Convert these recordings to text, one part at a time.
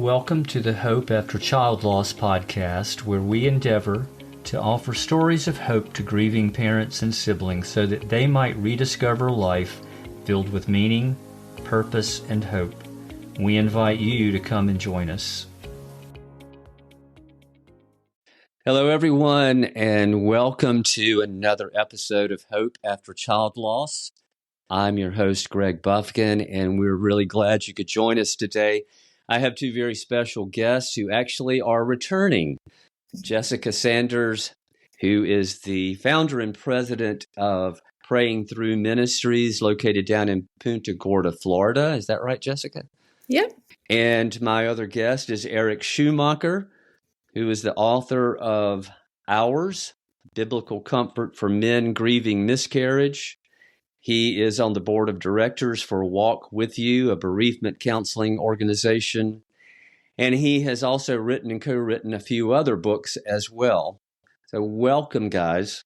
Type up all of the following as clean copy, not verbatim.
Welcome to the Hope After Child Loss podcast, where we endeavor to offer stories of hope to grieving parents and siblings so that they might rediscover life filled with meaning, purpose, and hope. We invite you to come and join us. Hello, everyone, and welcome to another episode of Hope After Child Loss. I'm your host, Greg Buffkin, and we're really glad you could join us today. I have two very special guests who actually are returning. Jessika Sanders, who is the founder and president of Praying Through Ministries, located down in Punta Gorda, Florida. Is that right, Jessika? Yep. And my other guest is Eric Schumacher, who is the author of Ours, Biblical Comfort for Men Grieving Miscarriage. He is on the board of directors for Walk With You, a bereavement counseling organization. And he has also written and co-written a few other books as well. So welcome, guys.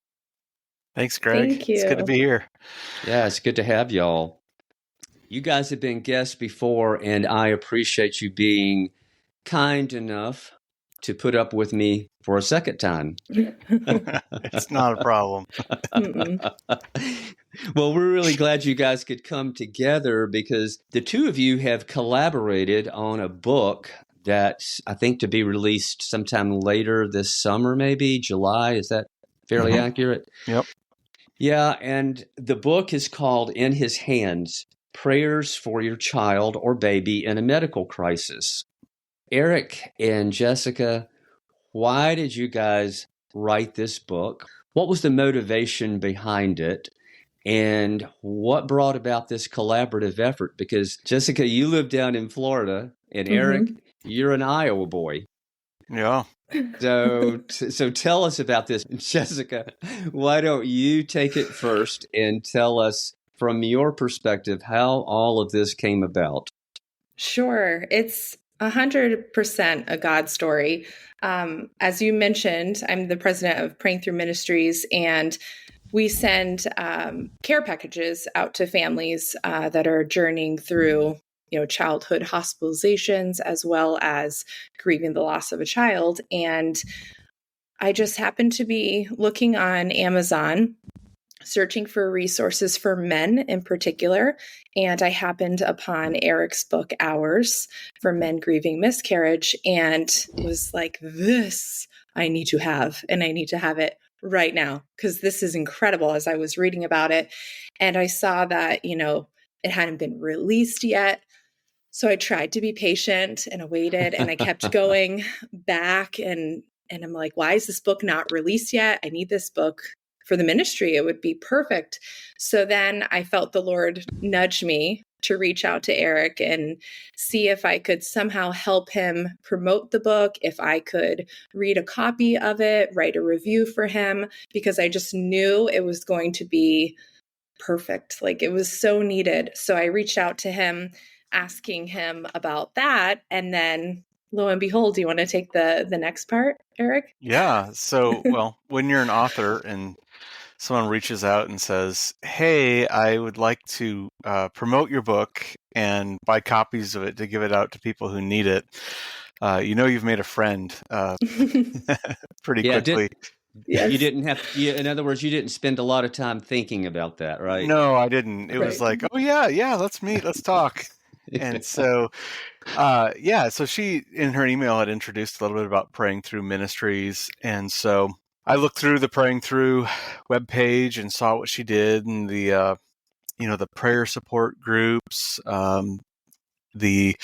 Thanks, Greg. Thank you. It's good to be here. Yeah, it's good to have y'all. You guys have been guests before, and I appreciate you being kind enough to put up with me for a second time. It's not a problem. Well, we're really glad you guys could come together because the two of you have collaborated on a book that's, I think, to be released sometime later this summer, maybe July. Is that fairly accurate? Yep. Yeah, and the book is called In His Hands, Prayers for Your Child or Baby in a Medical Crisis. Eric and Jessika, why did you guys write this book? What was the motivation behind it? And what brought about this collaborative effort? Because Jessika, you live down in Florida, and Eric, you're an Iowa boy. Yeah. So tell us about this. Jessika, why don't you take it first and tell us from your perspective how all of this came about? Sure. It's 100% a God story. As you mentioned, I'm the president of Praying Through Ministries, and we send care packages out to families that are journeying through, childhood hospitalizations as well as grieving the loss of a child. And I just happened to be looking on Amazon, searching for resources for men in particular. And I happened upon Eric's book, Ours, for Men Grieving Miscarriage, and was like, this I need to have, and I need to have it right now, because this is incredible as I was reading about it. And I saw that, it hadn't been released yet. So I tried to be patient and I waited, and I kept going back and I'm like, why is this book not released yet? I need this book for the ministry. It would be perfect. So then I felt the Lord nudge me to reach out to Eric and see if I could somehow help him promote the book, if I could read a copy of it, write a review for him, because I just knew it was going to be perfect. Like, it was so needed. So I reached out to him, asking him about that. And then lo and behold, do you want to take the next part, Eric? Yeah. So, well, when you're an author and someone reaches out and says, hey, I would like to promote your book and buy copies of it to give it out to people who need it, you've made a friend pretty quickly. Yes. You didn't have, in other words, you didn't spend a lot of time thinking about that, right? No, I didn't. It was like, oh, yeah, let's meet, let's talk. And so, so she, in her email, had introduced a little bit about Praying Through Ministries. And so I looked through the Praying Through webpage and saw what she did, and the prayer support groups, the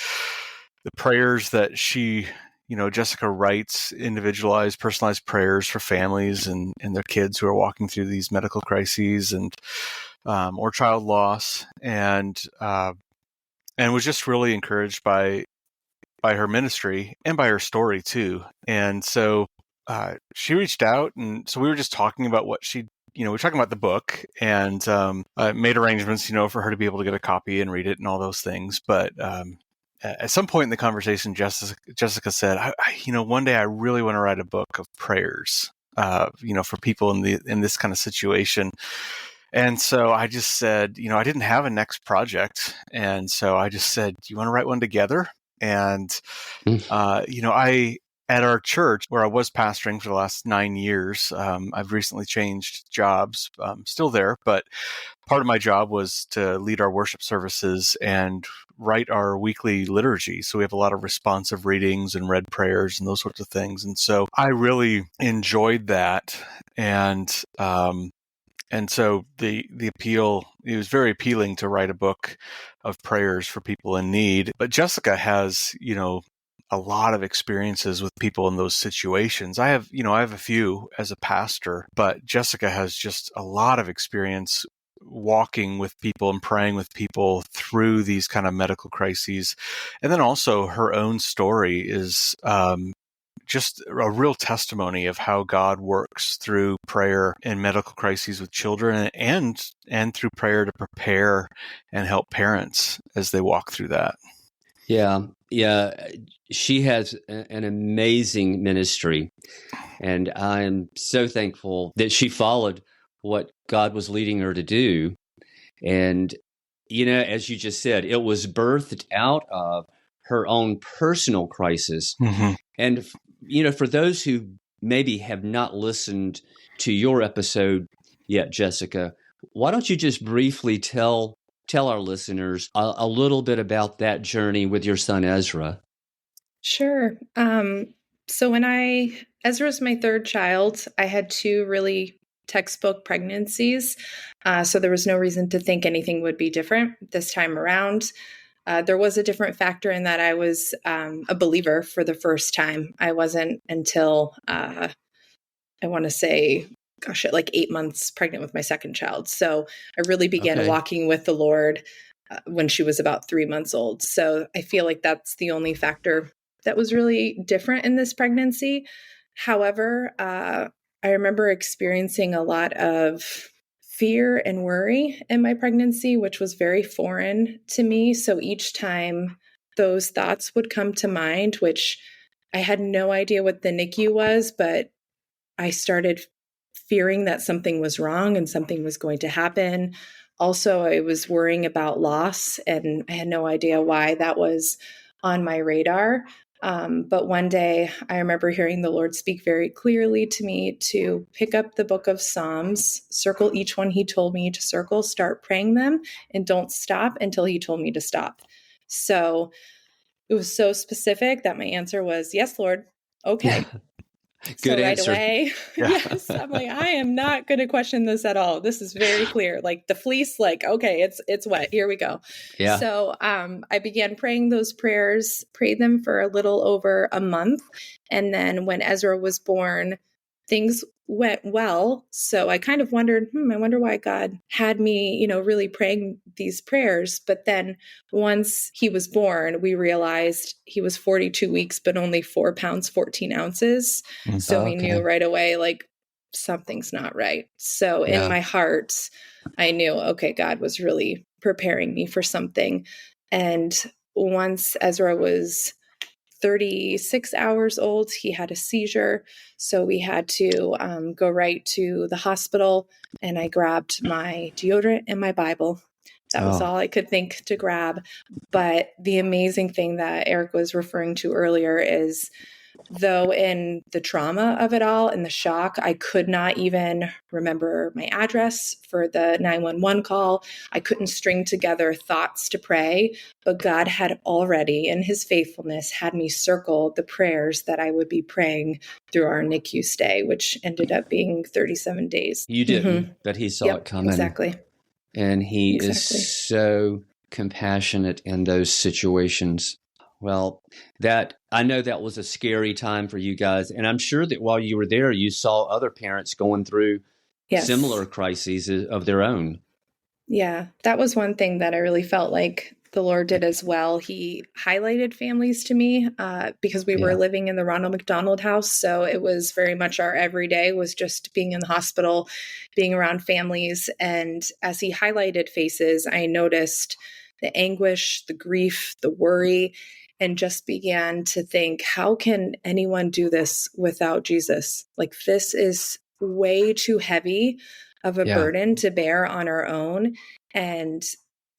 prayers that she, Jessika writes individualized, personalized prayers for families and their kids who are walking through these medical crises and or child loss, and was just really encouraged by her ministry and by her story too. And so she reached out, and so we were just talking about what she, we were talking about the book, and made arrangements, for her to be able to get a copy and read it and all those things. But at some point in the conversation, Jessika said, one day I really want to write a book of prayers, for people in this kind of situation. And so I just said, I didn't have a next project. And so I just said, do you want to write one together? And, Mm. at our church where I was pastoring for the last 9 years, I've recently changed jobs. I'm still there, but part of my job was to lead our worship services and write our weekly liturgy. So we have a lot of responsive readings and read prayers and those sorts of things. And so I really enjoyed that. And so the appeal, it was very appealing to write a book of prayers for people in need. But Jessika has, a lot of experiences with people in those situations. I have a few as a pastor, but Jessika has just a lot of experience walking with people and praying with people through these kind of medical crises. And then also her own story is just a real testimony of how God works through prayer in medical crises with children and through prayer to prepare and help parents as they walk through that. Yeah. She has an amazing ministry, and I am so thankful that she followed what God was leading her to do. And, as you just said, it was birthed out of her own personal crisis. Mm-hmm. And, for those who maybe have not listened to your episode yet, Jessika, why don't you just briefly tell our listeners a little bit about that journey with your son, Ezra? Sure. So Ezra's my third child, I had two really textbook pregnancies. So there was no reason to think anything would be different this time around. There was a different factor in that I was a believer for the first time. I wasn't until I want to say, at like 8 months pregnant with my second child. So I really began walking with the Lord when she was about 3 months old. So I feel like that's the only factor that was really different in this pregnancy. However, I remember experiencing a lot of fear and worry in my pregnancy, which was very foreign to me. So each time those thoughts would come to mind, which I had no idea what the NICU was, but I started fearing that something was wrong and something was going to happen. Also, I was worrying about loss, and I had no idea why that was on my radar. But one day, I remember hearing the Lord speak very clearly to me to pick up the book of Psalms, circle each one He told me to circle, start praying them, and don't stop until He told me to stop. So it was so specific that my answer was, "Yes, Lord. Okay." Good So right answer. away, yes, I'm like, I am not going to question this at all. This is very clear. Like the fleece, like, okay, it's wet. Here we go. Yeah. So I began praying those prayers, prayed them for a little over a month. And then when Ezra was born, things went well. So I kind of wondered, I wonder why God had me, really praying these prayers. But then once he was born, we realized he was 42 weeks, but only 4 pounds, 14 ounces. So we knew right away, like, something's not right. So in my heart, I knew, okay, God was really preparing me for something. And once Ezra was 36 hours old, he had a seizure. So we had to go right to the hospital, and I grabbed my deodorant and my Bible. That was all I could think to grab. But the amazing thing that Eric was referring to earlier is, though in the trauma of it all and the shock, I could not even remember my address for the 911 call. I couldn't string together thoughts to pray, but God had already, in his faithfulness, had me circle the prayers that I would be praying through our NICU stay, which ended up being 37 days. You didn't, but he saw it coming. Exactly. And he is so compassionate in those situations. Well, I know that was a scary time for you guys. And I'm sure that while you were there, you saw other parents going through similar crises of their own. Yeah, that was one thing that I really felt like the Lord did as well. He highlighted families to me because we were living in the Ronald McDonald House. So it was very much our everyday was just being in the hospital, being around families. And as he highlighted faces, I noticed the anguish, the grief, the worry, and just began to think, how can anyone do this without Jesus? Like, this is way too heavy of a burden to bear on our own. And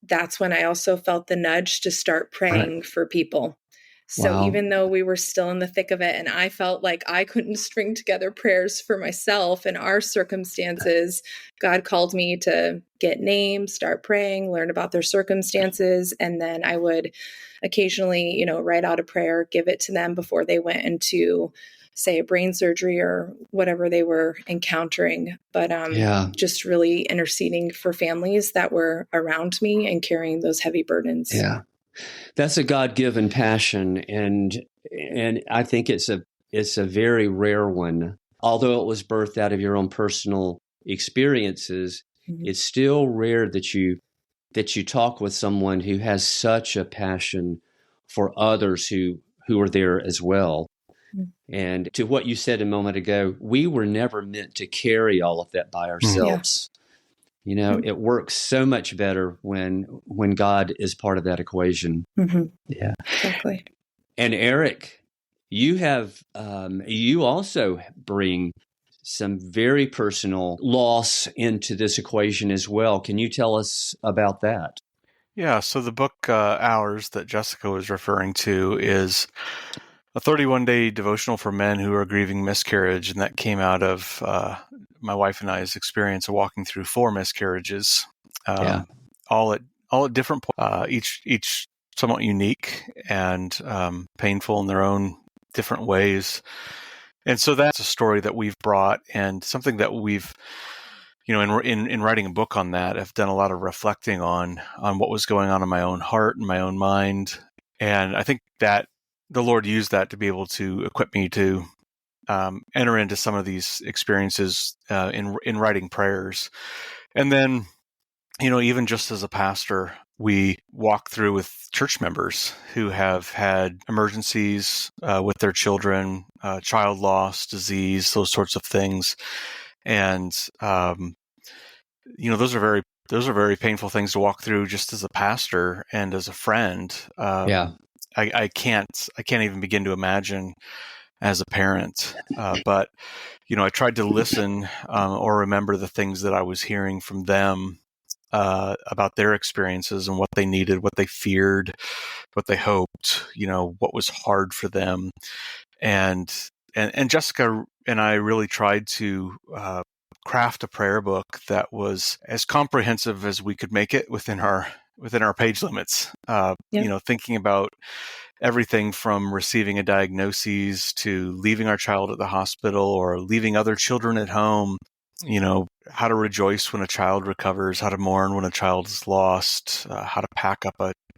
that's when I also felt the nudge to start praying for people. So Wow. even though we were still in the thick of it, and I felt like I couldn't string together prayers for myself and our circumstances, God called me to get names, start praying, learn about their circumstances. And then I would occasionally, write out a prayer, give it to them before they went into, say, a brain surgery or whatever they were encountering. But Yeah. just really interceding for families that were around me and carrying those heavy burdens. Yeah. That's a God-given passion, and I think it's a very rare one. Although it was birthed out of your own personal experiences, it's still rare that you talk with someone who has such a passion for others who are there as well. And to what you said a moment ago, we were never meant to carry all of that by ourselves. It works so much better when God is part of that equation. Yeah, exactly. And Eric, you have you also bring some very personal loss into this equation as well. Can you tell us about that? Yeah, so the book Hours that Jessica was referring to is a 31-day devotional for men who are grieving miscarriage, and that came out of my wife and I's experience of walking through 4 miscarriages, all at different points, each somewhat unique and painful in their own different ways. And so that's a story that we've brought, and something that we've, in writing a book on that, I've done a lot of reflecting on what was going on in my own heart and my own mind. And I think that the Lord used that to be able to equip me to enter into some of these experiences in writing prayers. And then, even just as a pastor, we walk through with church members who have had emergencies with their children, child loss, disease, those sorts of things. And, those are very painful things to walk through just as a pastor and as a friend. I can't even begin to imagine as a parent. But, I tried to listen or remember the things that I was hearing from them about their experiences and what they needed, what they feared, what they hoped, what was hard for them. And Jessica and I really tried to craft a prayer book that was as comprehensive as we could make it within our page limits. Thinking about everything from receiving a diagnosis to leaving our child at the hospital or leaving other children at home, how to rejoice when a child recovers, how to mourn when a child is lost, how to pack up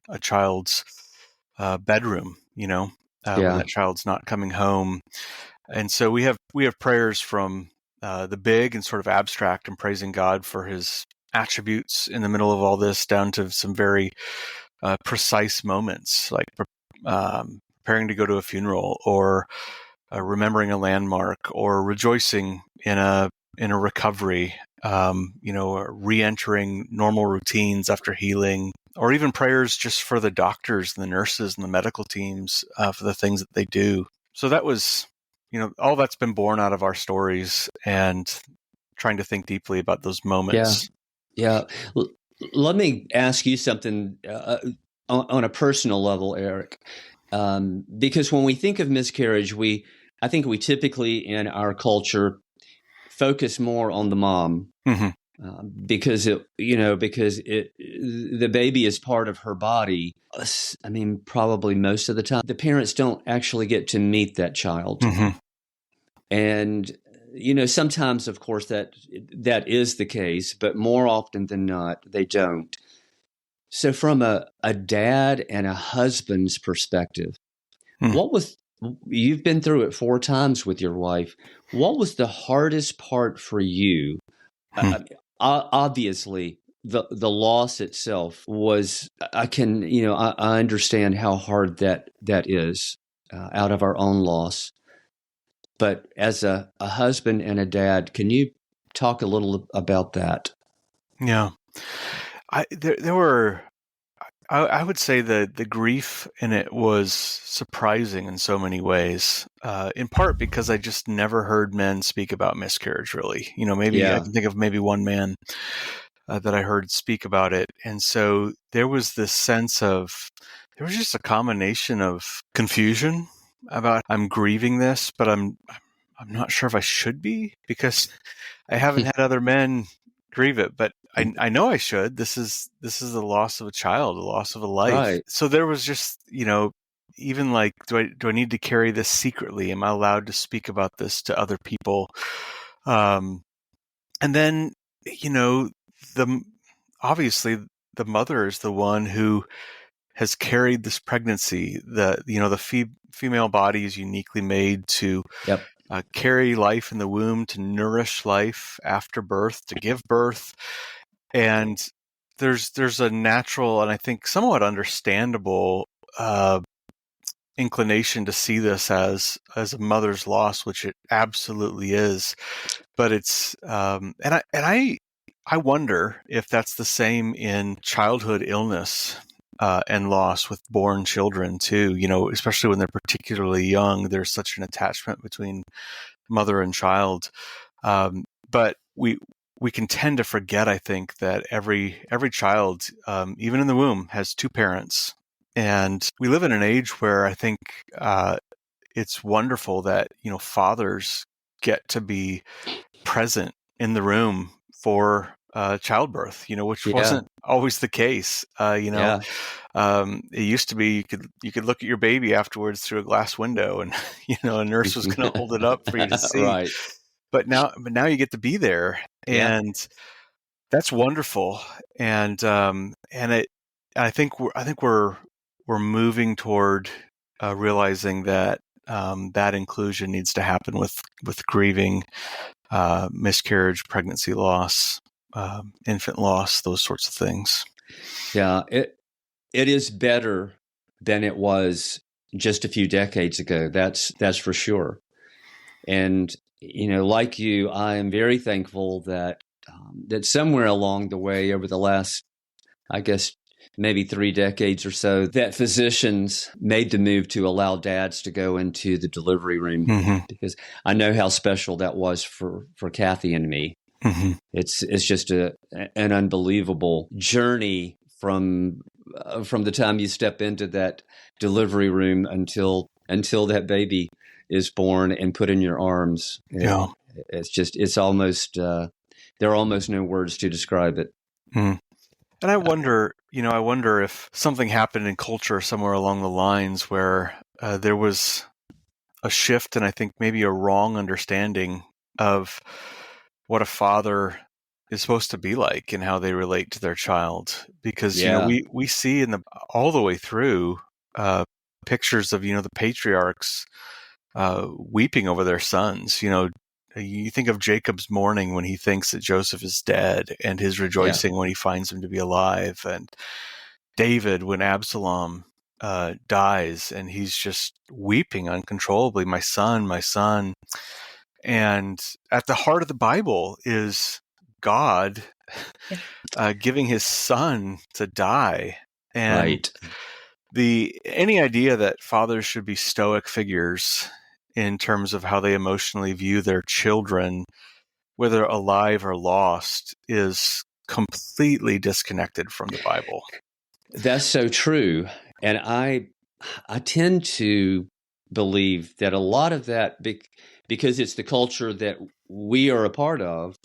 a child's bedroom, when that child's not coming home. And so we have prayers from the big and sort of abstract and praising God for his attributes in the middle of all this, down to some very precise moments, like preparing to go to a funeral, or remembering a landmark, or rejoicing in a recovery, or re-entering normal routines after healing, or even prayers just for the doctors and the nurses and the medical teams for the things that they do. So that was, all that's been born out of our stories and trying to think deeply about those moments. Yeah. Let me ask you something on a personal level, Eric, because when we think of miscarriage, I think we typically in our culture focus more on the mom, because the baby is part of her body. I mean, probably most of the time, the parents don't actually get to meet that child, and sometimes, of course, that is the case, but more often than not, they don't. So, from a dad and a husband's perspective, you've been through it 4 times with your wife. What was the hardest part for you? Obviously, the loss itself was. I understand how hard that is out of our own loss. But as a husband and a dad, can you talk a little about that? Yeah, I would say that the grief in it was surprising in so many ways, in part because I just never heard men speak about miscarriage, really. I can think of maybe one man that I heard speak about it. And so there was this sense of there was just a combination of confusion about I'm grieving this, but I'm not sure if I should be because I haven't had other men grieve it, but I know I should. This is the loss of a child, the loss of a life. Right. So there was just, even like, do I need to carry this secretly? Am I allowed to speak about this to other people? And then, obviously the mother is the one who has carried this pregnancy. The female body is uniquely made to Yep. carry life in the womb, to nourish life after birth, to give birth. And there's a natural and I think somewhat understandable inclination to see this as a mother's loss, which it absolutely is. But it's and I wonder if that's the same in childhood illness and loss with born children too. Especially when they're particularly young, there's such an attachment between mother and child. But we can tend to forget, I think, that every child, even in the womb, has two parents. And we live in an age where I think it's wonderful that, fathers get to be present in the room for childbirth, which wasn't always the case. Yeah. It used to be you could look at your baby afterwards through a glass window, and a nurse was going to hold it up for you to see. Right. But now you get to be there, and that's wonderful. And I think we're moving toward realizing that that inclusion needs to happen with grieving, miscarriage, pregnancy loss, infant loss, those sorts of things. Yeah, it is better than it was just a few decades ago. That's for sure. And like you, I am very thankful that somewhere along the way, over the last, I guess, maybe 3 decades or so, that physicians made the move to allow dads to go into the delivery room, because I know how special that was for Kathy and me. It's just an unbelievable journey from the time you step into that delivery room until that baby is born and put in your arms. Yeah. It's almost there are almost no words to describe it. And I wonder if something happened in culture somewhere along the lines where there was a shift, and I think maybe a wrong understanding of what a father is supposed to be like and how they relate to their child. Because we see all the way through pictures of the patriarchs weeping over their sons. You think of Jacob's mourning when he thinks that Joseph is dead, and his rejoicing when he finds him to be alive, and David when Absalom dies, and he's just weeping uncontrollably, my son, my son. And at the heart of the Bible is God giving his son to die. And any idea that fathers should be stoic figures in terms of how they emotionally view their children, whether alive or lost, is completely disconnected from the Bible. That's so true. And I tend to believe that a lot of that, because it's the culture that we are a part of,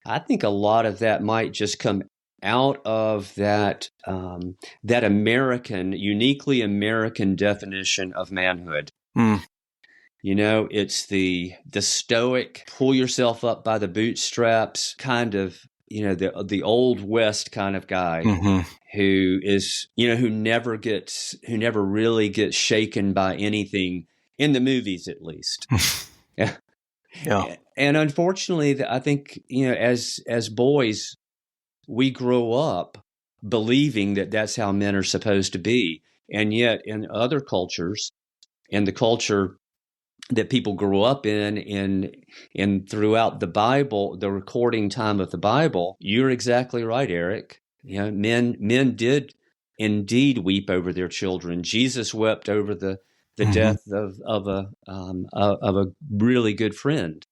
I think a lot of that might just come out of that that uniquely American definition of manhood. It's the stoic, pull yourself up by the bootstraps kind of, the old West kind of guy who is, who never really gets shaken by anything, in the movies at least. Yeah. And unfortunately, I think, as boys, we grow up believing that that's how men are supposed to be. And yet in other cultures, in the culture that people grew up in throughout the Bible, the recording time of the Bible, you're exactly right, Eric. Men did indeed weep over their children. Jesus wept over the death of a really good friend.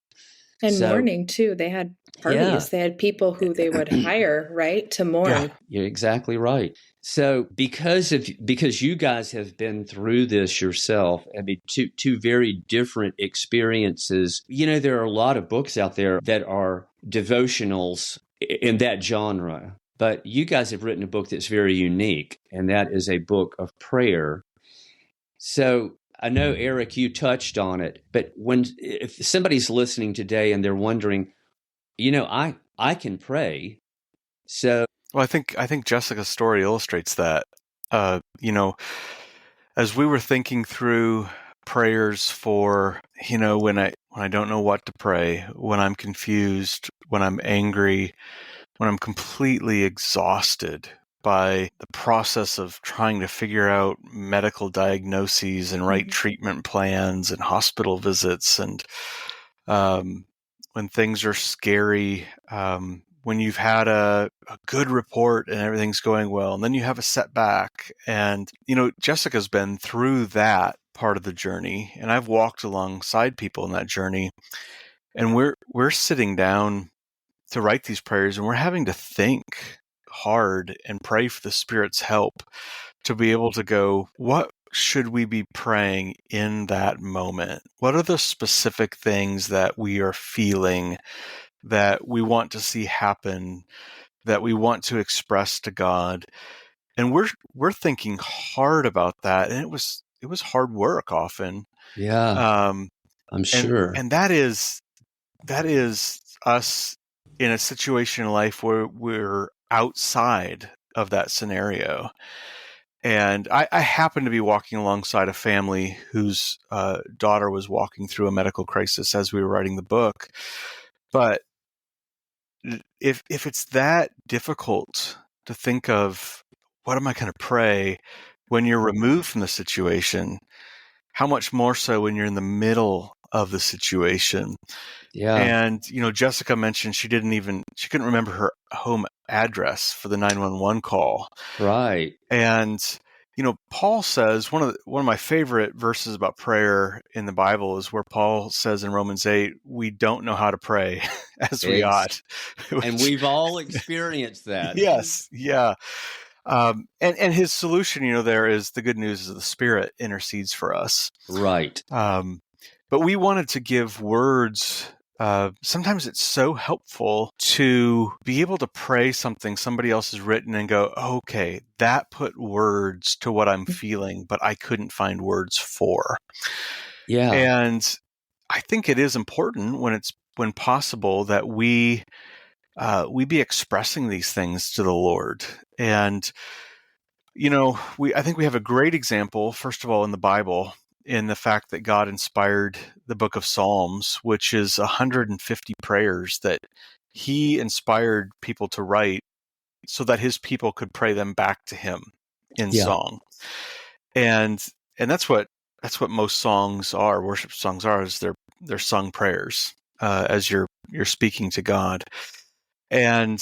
And So, mourning too. They had parties. yeah. They had people who they would hire, right, to mourn. Yeah. You're exactly right. So because you guys have been through this yourself, I mean, two very different experiences. There are a lot of books out there that are devotionals in that genre, but you guys have written a book that's very unique, and that is a book of prayer. So I know, Eric, you touched on it, but if somebody's listening today and they're wondering, I can pray. So Well, I think Jessica's story illustrates that. As we were thinking through prayers for, when I don't know what to pray, when I'm confused, when I'm angry, when I'm completely exhausted by the process of trying to figure out medical diagnoses and write treatment plans and hospital visits, and when things are scary, when you've had a good report and everything's going well, and then you have a setback. And, Jessica's been through that part of the journey, and I've walked alongside people in that journey. And we're sitting down to write these prayers, and we're having to think hard and pray for the Spirit's help to be able to go, what should we be praying in that moment? What are the specific things that we are feeling that we want to see happen, that we want to express to God? And we're thinking hard about that, and it was hard work often. yeah, I'm sure. And that is us in a situation in life where we're outside of that scenario. And I happened to be walking alongside a family whose daughter was walking through a medical crisis as we were writing the book. But if it's that difficult to think of, what am I going to pray when you're removed from the situation, how much more so when you're in the middle of the situation? Yeah, And, Jessica mentioned she couldn't remember her home address for the 911 call. right. And, Paul says, one of my favorite verses about prayer in the Bible is where Paul says in Romans 8, we don't know how to pray as we ought. And we've all experienced that. Yes. Yeah. And his solution, there is the good news is the Spirit intercedes for us. Right. But we wanted to give words. Sometimes it's so helpful to be able to pray something somebody else has written and go, okay, that put words to what I'm feeling, but I couldn't find words for. Yeah. And I think it is important when possible that we be expressing these things to the Lord. And, I think we have a great example, first of all, in the Bible, in the fact that God inspired the book of Psalms, which is 150 prayers that he inspired people to write so that his people could pray them back to him in song. And that's what most songs are, worship songs are, is they're sung prayers as you're speaking to God. And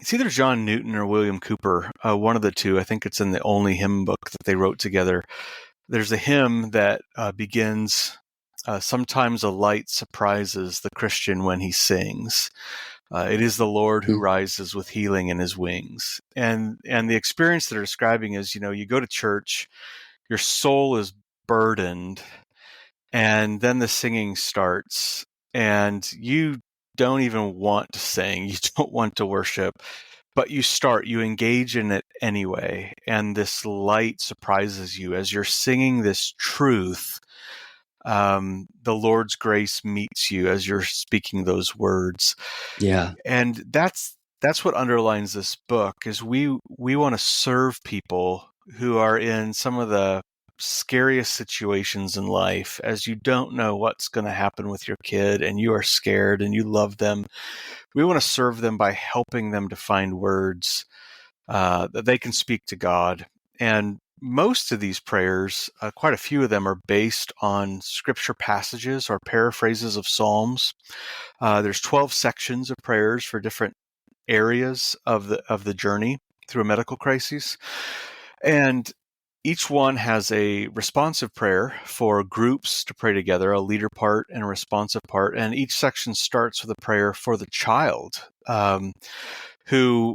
it's either John Newton or William Cooper, one of the two. I think it's in the only hymn book that they wrote together. There's a hymn that begins, sometimes a light surprises the Christian when he sings. It is the Lord who rises with healing in his wings. And the experience that they're describing is, you go to church, your soul is burdened, and then the singing starts, and you don't even want to sing. You don't want to worship. But you engage in it anyway, and this light surprises you as you're singing this truth. The Lord's grace meets you as you're speaking those words. Yeah. And that's what underlines this book, is we want to serve people who are in some of the scariest situations in life, as you don't know what's going to happen with your kid and you are scared and you love them. We want to serve them by helping them to find words that they can speak to God. And most of these prayers, quite a few of them, are based on scripture passages or paraphrases of Psalms. There's 12 sections of prayers for different areas of the journey through a medical crisis. And each one has a responsive prayer for groups to pray together, a leader part and a responsive part. And each section starts with a prayer for the child, who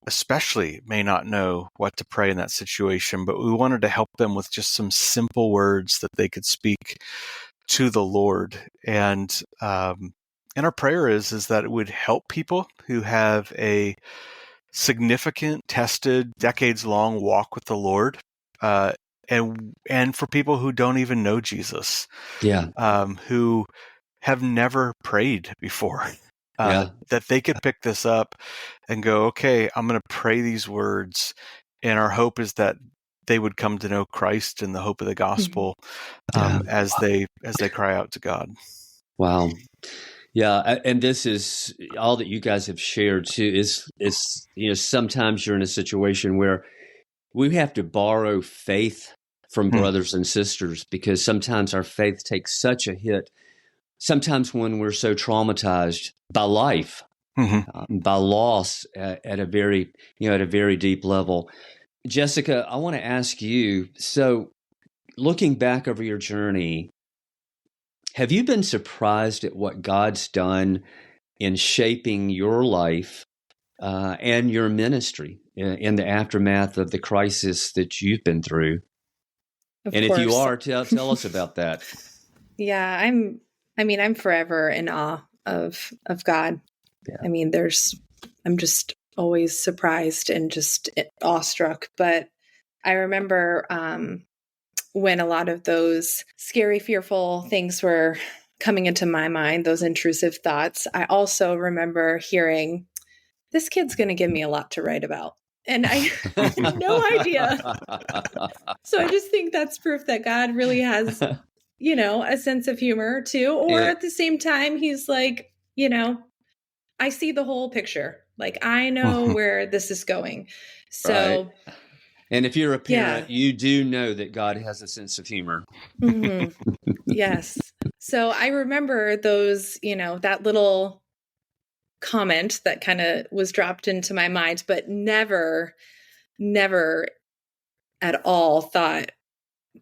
especially may not know what to pray in that situation, but we wanted to help them with just some simple words that they could speak to the Lord. And our prayer is that it would help people who have a significant, tested, decades-long walk with the Lord, and for people who don't even know Jesus, who have never prayed before, that they could pick this up and go, okay, I'm going to pray these words, and our hope is that they would come to know Christ and the hope of the gospel as they cry out to God. Wow. Yeah, and this is all that you guys have shared too. Is sometimes you're in a situation where we have to borrow faith from brothers and sisters, because sometimes our faith takes such a hit. Sometimes when we're so traumatized by life, by loss at a very deep level. Jessika, I want to ask you. So, looking back over your journey, have you been surprised at what God's done in shaping your life and your ministry in the aftermath of the crisis that you've been through? Of and course. If you are, tell us about that. Yeah, I'm forever in awe of God. Yeah. I mean, I'm just always surprised and just awestruck. But I remember when a lot of those scary, fearful things were coming into my mind, those intrusive thoughts, I also remember hearing, this kid's going to give me a lot to write about. And I had no idea. So I just think that's proof that God really has, a sense of humor too. Or at the same time, he's like, I see the whole picture. Like, I know where this is going. So, right. And if you're a parent, you do know that God has a sense of humor. Yes. So I remember those, that little comment that kind of was dropped into my mind, but never at all thought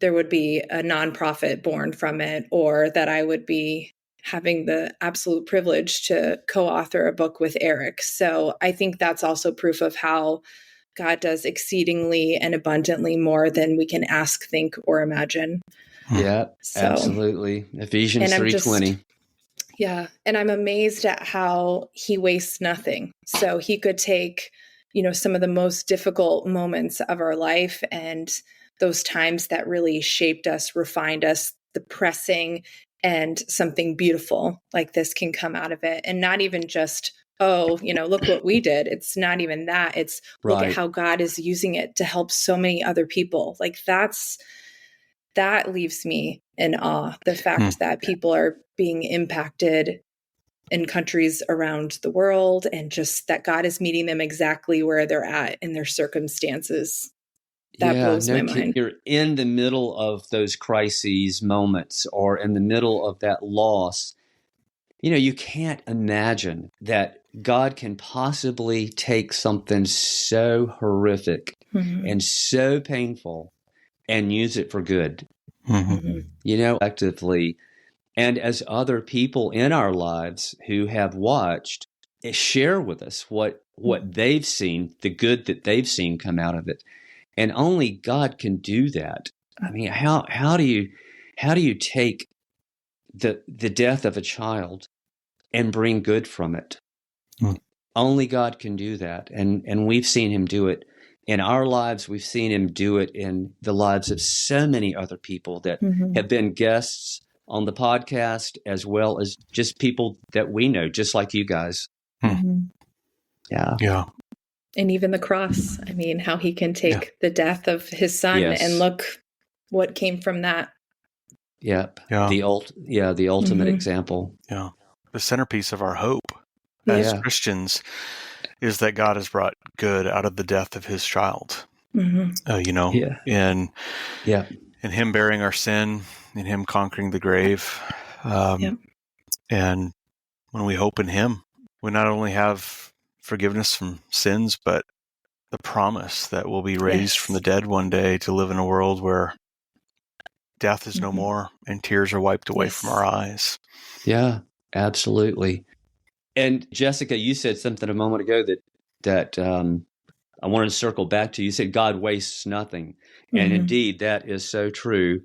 there would be a nonprofit born from it, or that I would be having the absolute privilege to co-author a book with Eric. So I think that's also proof of how God does exceedingly and abundantly more than we can ask, think, or imagine. Yeah, absolutely. Ephesians 3:20. Yeah. And I'm amazed at how he wastes nothing. So he could take, some of the most difficult moments of our life and those times that really shaped us, refined us, the pressing, and something beautiful like this can come out of it. And not even just, look what we did. It's not even that. It's look at how God is using it to help so many other people. Like that leaves me in awe. The fact that people are being impacted in countries around the world, and just that God is meeting them exactly where they're at in their circumstances. That blows my mind. You're in the middle of those crises moments, or in the middle of that loss. You can't imagine that God can possibly take something so horrific and so painful and use it for good. Effectively. And as other people in our lives who have watched share with us what they've seen, the good that they've seen come out of it. And only God can do that. I mean, how do you take the death of a child and bring good from it? Only God can do that. And we've seen him do it in our lives. We've seen him do it in the lives of so many other people that have been guests on the podcast, as well as just people that we know, just like you guys. Yeah. And even the cross. I mean, how he can take the death of his son and look what came from that. Yep. Yeah. The ultimate example. Yeah. The centerpiece of our hope as Christians is that God has brought good out of the death of his child. In him bearing our sin, in him conquering the grave. And when we hope in him, we not only have forgiveness from sins, but the promise that we'll be raised from the dead one day to live in a world where death is no more and tears are wiped away from our eyes. Yeah, absolutely. And Jessica, you said something a moment ago that I wanted to circle back to. You said God wastes nothing. And indeed, that is so true.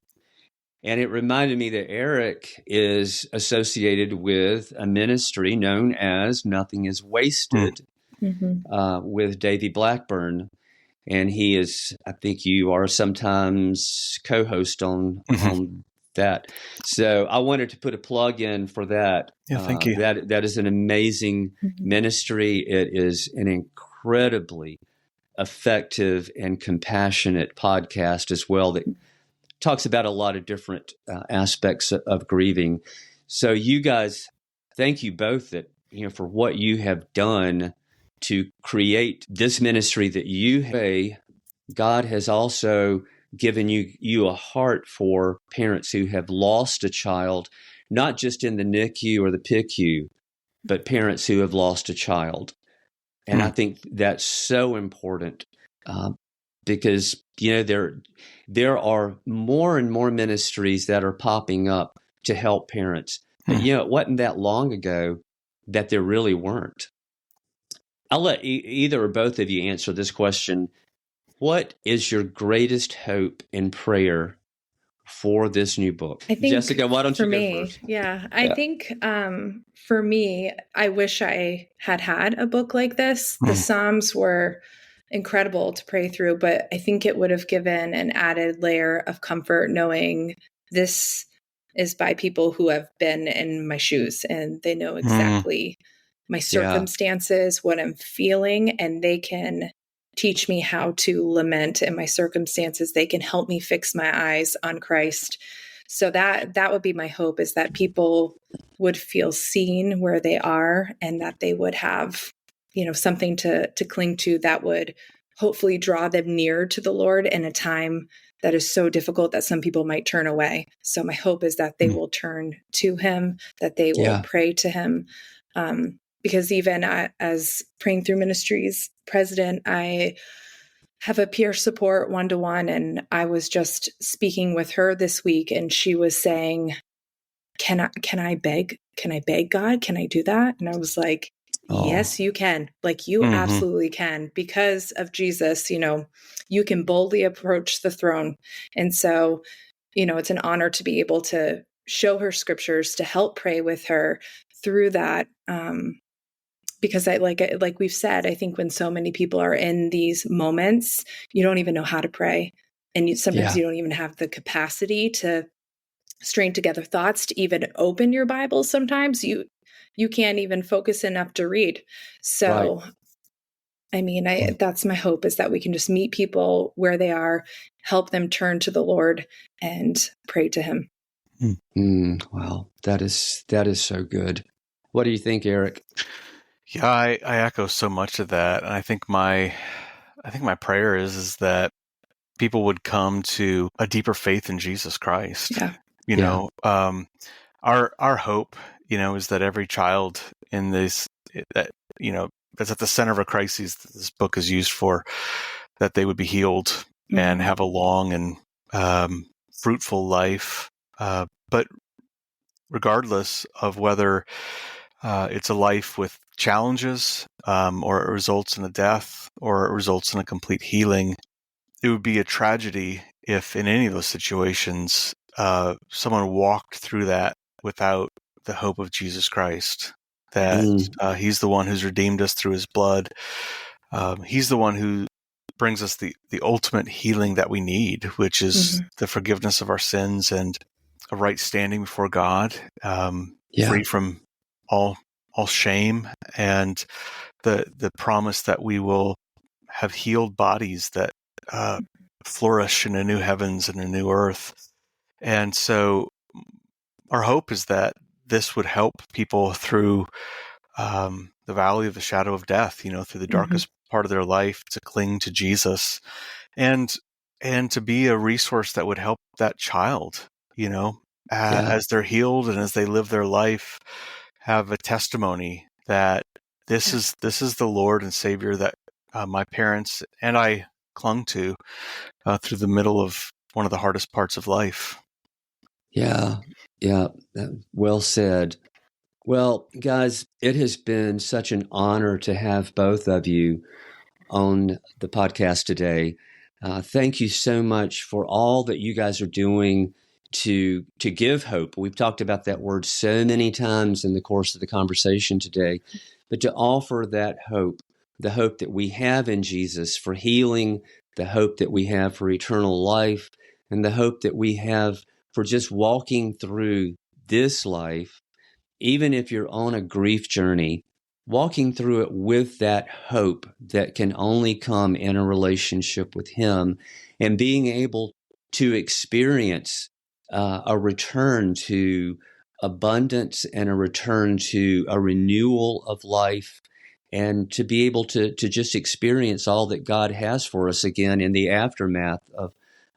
And it reminded me that Eric is associated with a ministry known as Nothing is Wasted with Davy Blackburn. And he is, I think you are sometimes co-host on that. So I wanted to put a plug in for that. Yeah, thank you. That is an amazing ministry. It is an incredibly effective and compassionate podcast as well that talks about a lot of different aspects of grieving. So you guys, thank you both for what you have done to create this ministry that you have. God has also given you a heart for parents who have lost a child, not just in the NICU or the PICU, but parents who have lost a child. And I think that's so important because there are more and more ministries that are popping up to help parents. But it wasn't that long ago that there really weren't. I'll let either or both of you answer this question. What is your greatest hope and prayer for this new book? I think Jessica, why don't you go first? I think for me, I wish I had a book like this. The Psalms were incredible to pray through, but I think it would have given an added layer of comfort knowing this is by people who have been in my shoes and they know exactly my circumstances, what I'm feeling, and they can teach me how to lament in my circumstances. They can help me fix my eyes on Christ. So that would be my hope, is that people would feel seen where they are and that they would have, something to cling to that would hopefully draw them near to the Lord in a time that is so difficult that some people might turn away. So my hope is that they will turn to him, that they will pray to him. Because even as Praying Through Ministries president, I have a peer support 1-to-1, and I was just speaking with her this week, and she was saying, "Can I beg God? Can I do that?" And I was like, "Yes, you can. Like you absolutely can, because of Jesus. You can boldly approach the throne." And so, it's an honor to be able to show her scriptures, to help pray with her through that. Because like we've said, I think when so many people are in these moments, you don't even know how to pray. And sometimes you don't even have the capacity to string together thoughts to even open your Bible. Sometimes you can't even focus enough to read. So, I mean, that's my hope, is that we can just meet people where they are, help them turn to the Lord and pray to him. Wow. That is so good. What do you think, Eric? Yeah, I echo so much of that. And I think my prayer is that people would come to a deeper faith in Jesus Christ. Our hope, is that every child in this, that's at the center of a crisis that this book is used for, that they would be healed and have a long and fruitful life. But regardless of whether it's a life with challenges, or it results in a death, or it results in a complete healing, it would be a tragedy if in any of those situations someone walked through that without the hope of Jesus Christ, that he's the one who's redeemed us through his blood. He's the one who brings us the ultimate healing that we need, which is the forgiveness of our sins and a right standing before God, free from all shame, and the promise that we will have healed bodies that flourish in a new heavens and a new earth. And so our hope is that this would help people through the valley of the shadow of death, through the darkest part of their life, to cling to Jesus and to be a resource that would help that child, as they're healed and as they live their life, have a testimony that this is the Lord and Savior that my parents and I clung to through the middle of one of the hardest parts of life. Yeah. Well said. Well, guys, it has been such an honor to have both of you on the podcast today. Thank you so much for all that you guys are doing to give hope. We've talked about that word so many times in the course of the conversation today, but to offer that hope, the hope that we have in Jesus for healing, the hope that we have for eternal life, and the hope that we have for just walking through this life, even if you're on a grief journey, walking through it with that hope that can only come in a relationship with Him, and being able to experience a return to abundance and a return to a renewal of life, and to be able to just experience all that God has for us again in the aftermath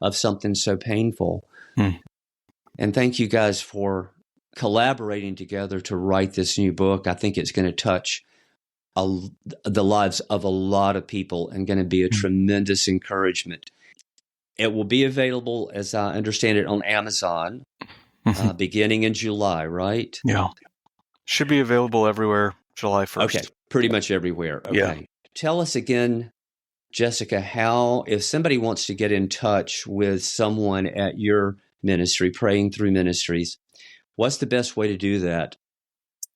of something so painful. And thank you guys for collaborating together to write this new book. I think it's going to touch the lives of a lot of people and going to be a tremendous encouragement. It will be available, as I understand it, on Amazon beginning in July, right? Yeah. Should be available everywhere July 1st. Okay, pretty much everywhere. Okay. Yeah. Tell us again, Jessica, how, if somebody wants to get in touch with someone at your ministry, Praying Through Ministries, what's the best way to do that?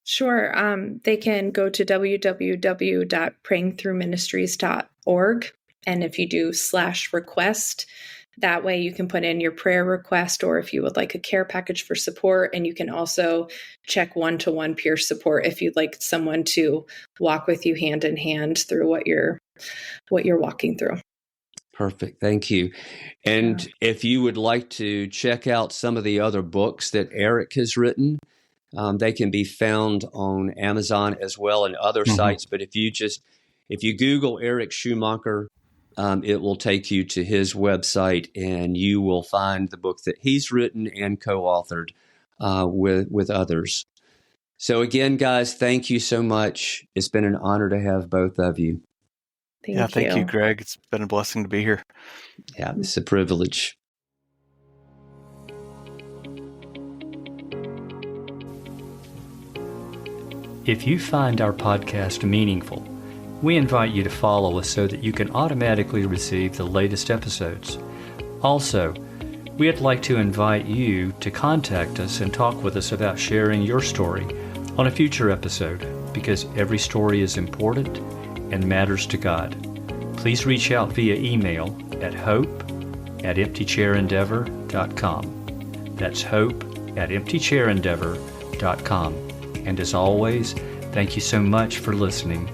Sure. They can go to www.prayingthroughministries.org. And if you do /request, that way you can put in your prayer request, or if you would like a care package for support. And you can also check one-to-one peer support if you'd like someone to walk with you hand in hand through what you're walking through. Perfect. Thank you. And if you would like to check out some of the other books that Eric has written, they can be found on Amazon as well and other sites. But if you Google Eric Schumacher, it will take you to his website, and you will find the book that he's written and co-authored with others. So again, guys, thank you so much. It's been an honor to have both of you. Thank you, Greg. It's been a blessing to be here. Yeah, it's a privilege. If you find our podcast meaningful, we invite you to follow us so that you can automatically receive the latest episodes. Also, we'd like to invite you to contact us and talk with us about sharing your story on a future episode, because every story is important and matters to God. Please reach out via email at hope@emptychairendeavor.com. That's hope@emptychairendeavor.com. And as always, thank you so much for listening